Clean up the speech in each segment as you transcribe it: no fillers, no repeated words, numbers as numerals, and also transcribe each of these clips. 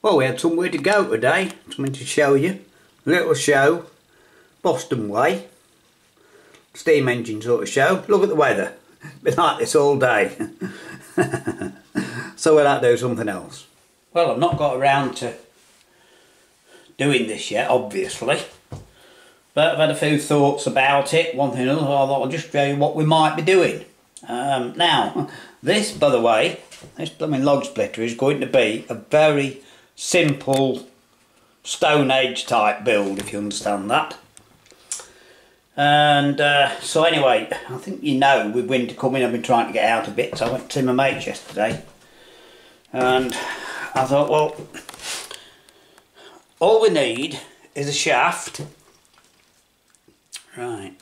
Well, we had somewhere to go today, something to show you. A little show, Boston way, steam engine sort of show. Look at the weather, been like this all day. So we'll have to do something else. Well, I've not got around to doing this yet, obviously. But I've had a few thoughts about it, one thing or another. I thought I'll just show you what we might be doing. Now, this, by the way, this blooming log splitter is going to be a very simple Stone Age type build, if you understand that. And so anyway, I think you know with winter coming I've been trying to get out a bit, so I went to see my mates yesterday. And I thought, well, all we need is a shaft. Right.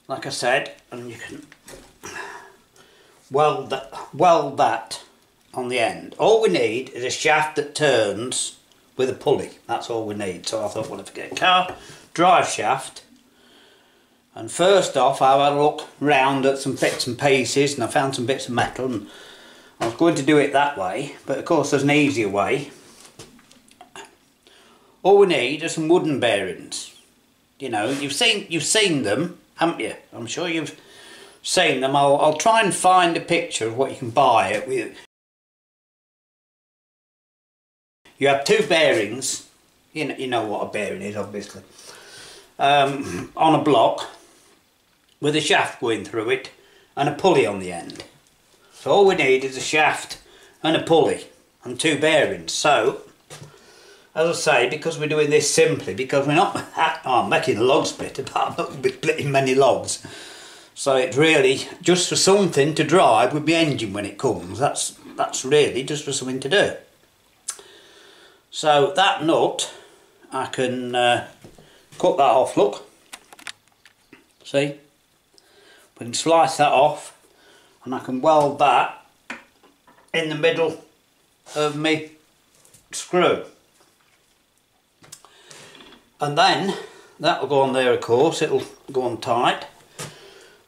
Like I said, and you can weld that on the end. All we need is a shaft that turns with a pulley. That's all we need. So I thought, well, if I get a car drive shaft, and first off I had a look round at some bits and pieces, and I found some bits of metal, and I was going to do it that way, but of course there's an easier way. All we need are some wooden bearings. You know, you've seen them, haven't you? I'm sure you've seen them. I'll try and find a picture of what you can buy it with. You have two bearings. You know what a bearing is, obviously. On a block with a shaft going through it and a pulley on the end. So all we need is a shaft and a pulley and two bearings. So, as I say, because we're doing this simply, because we're not I'm making a log splitter, but I'm not going to be splitting many logs. So it's really just for something to drive with the engine when it comes. That's really just for something to do. So that nut, I can cut that off, look. See? We can slice that off and I can weld that in the middle of my screw. And then that will go on there, of course, it'll go on tight.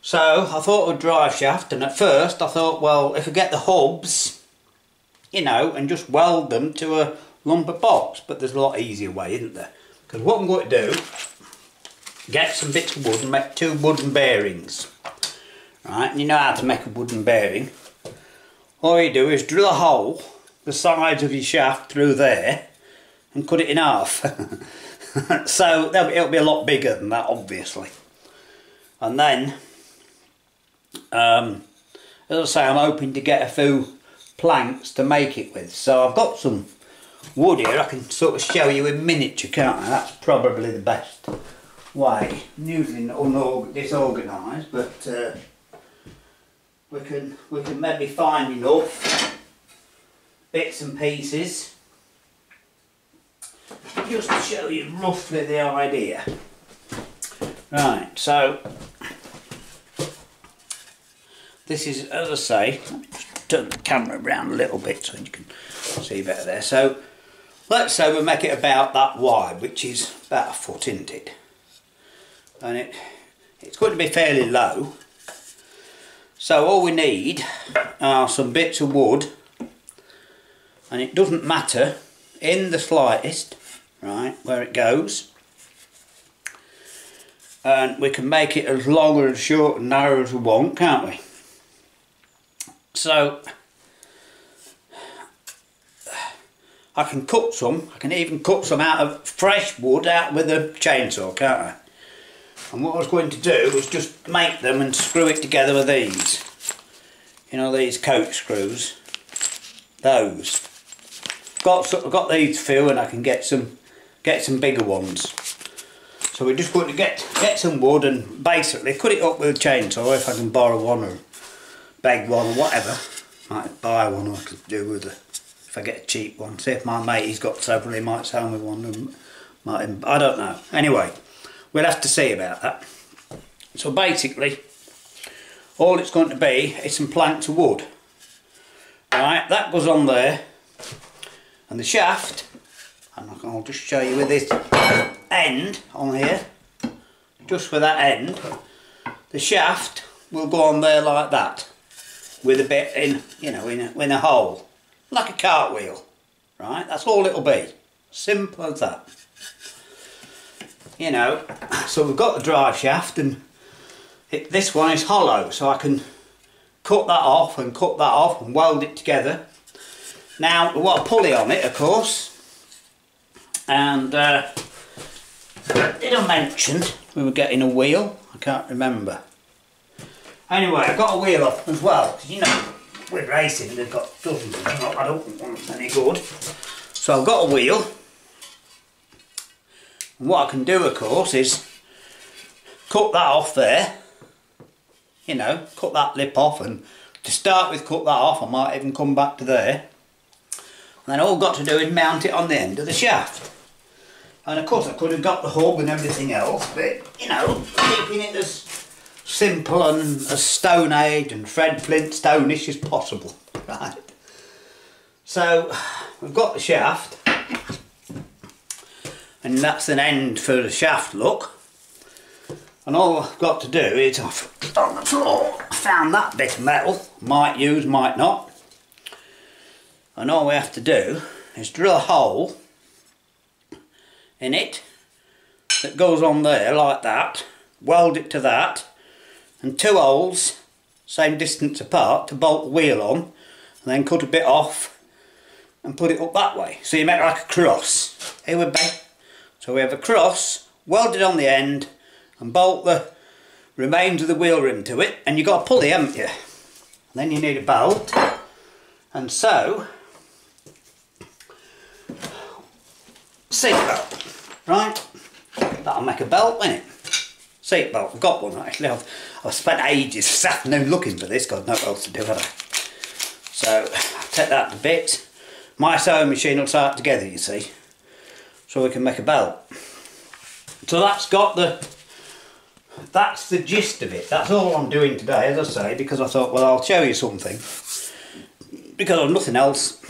So I thought of a drive shaft, and at first I thought, well, if I get the hubs, you know, and just weld them to a lumber box, but there's a lot easier way, isn't there? Because what I'm going to do, get some bits of wood and make two wooden bearings. Right, and you know how to make a wooden bearing. All you do is drill a hole the sides of your shaft through there and cut it in half. So it'll be a lot bigger than that, obviously. And then, as I say, I'm hoping to get a few planks to make it with. So I've got some wood here. I can sort of show you in miniature, can't I? That's probably the best way. Usually disorganised, but we can maybe find enough bits and pieces just to show you roughly the idea. Right, so this is, as I say, let me just turn the camera around a little bit so you can see better there. So let's say we make it about that wide, which is about a foot, isn't it? And it's going to be fairly low. So all we need are some bits of wood, and it doesn't matter in the slightest, right, where it goes. And we can make it as long or as short and narrow as we want, can't we? So I can cut some, I can even cut some out of fresh wood out with a chainsaw, can't I? And what I was going to do was just make them and screw it together with these. You know, these coach screws. Those. I've got these few, and I can get some bigger ones. So we're just going to get some wood and basically cut it up with a chainsaw, if I can borrow one or beg one or whatever. Might buy one, or I could do with if I get a cheap one. See if my mate, he's got several, he might sell me one. And I don't know. Anyway, we'll have to see about that. So basically, all it's going to be is some planks of wood. Right, that goes on there. And the shaft, and I'll just show you with this end on here, just for that end, the shaft will go on there like that, with a bit in, you know, in a hole, like a cartwheel, right? That's all it'll be. Simple as that. You know, so we've got the drive shaft, and this one is hollow, so I can cut that off and cut that off and weld it together. Now, we've got a pulley on it, of course, and did I mention we were getting a wheel? I can't remember. Anyway, I got a wheel up as well, because you know, with racing they've got dozens of them. I don't want them any good. So I've got a wheel. And what I can do, of course, is cut that off there. You know, cut that lip off, and to start with, cut that off. I might even come back to there. And then all I've got to do is mount it on the end of the shaft. And of course I could have got the hub and everything else, but you know, keeping it as simple and as Stone Age and Fred Flintstone-ish as possible. Right. So we've got the shaft, and that's an end for the shaft look. And all I've got to do is, on the floor, I found that bit of metal, might use, might not. And all we have to do is drill a hole in it that goes on there like that, weld it to that, and 2 holes, same distance apart, to bolt the wheel on, and then cut a bit off and put it up that way. So you make like a cross. Here we be. So we have a cross, welded on the end, and bolt the remains of the wheel rim to it, and you've got a pulley, haven't you? And then you need a bolt, and so seat belt, right? That'll make a belt, won't it? Seat belt, I've got one actually. I've spent ages this afternoon looking for this, God, no what else to do, have I? So I'll take that to bits. My sewing machine will tie it together, you see, so we can make a belt. So that's the gist of it. That's all I'm doing today, as I say, because I thought, well, I'll show you something, because I've nothing else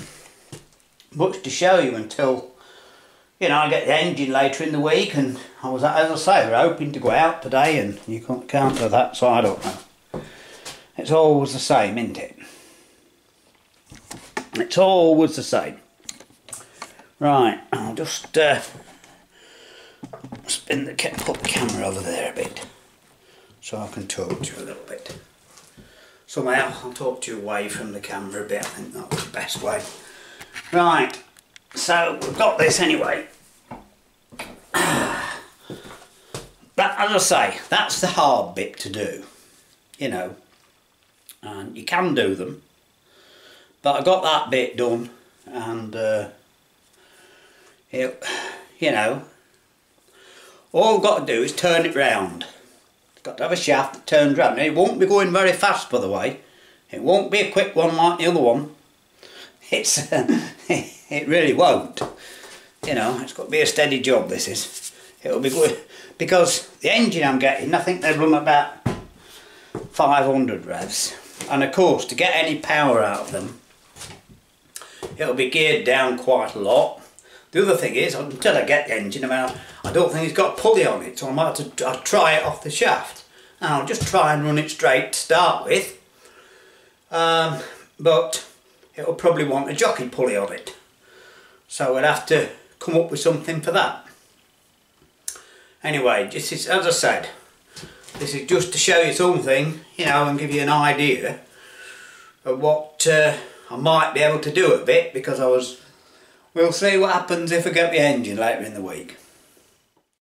much to show you until, you know, I get the engine later in the week. And I was, as I say, we're hoping to go out today, and you can't do that, so I don't know. It's always the same, isn't it? It's always the same. Right, I'll just put the camera over there a bit, so I can talk to you a little bit. Somehow I'll talk to you away from the camera a bit. I think that's the best way. Right, so we've got this anyway. But as I say, that's the hard bit to do, you know, and you can do them, but I got that bit done, and you know, all I've got to do is turn it round. It's got to have a shaft that turns round. It won't be going very fast, by the way. It won't be a quick one like the other one. It's it really won't. You know, it's got to be a steady job, this is. It'll be good, because the engine I'm getting, I think they run about 500 revs. And of course, to get any power out of them, it'll be geared down quite a lot. The other thing is, until I get the engine out, I don't think it's got a pulley on it, so I might have to try it off the shaft. And I'll just try and run it straight to start with. But it'll probably want a jockey pulley on it. So we'll have to come up with something for that. Anyway, this is, as I said, this is just to show you something, you know, and give you an idea of what I might be able to do a bit, because we'll see what happens if I get the engine later in the week.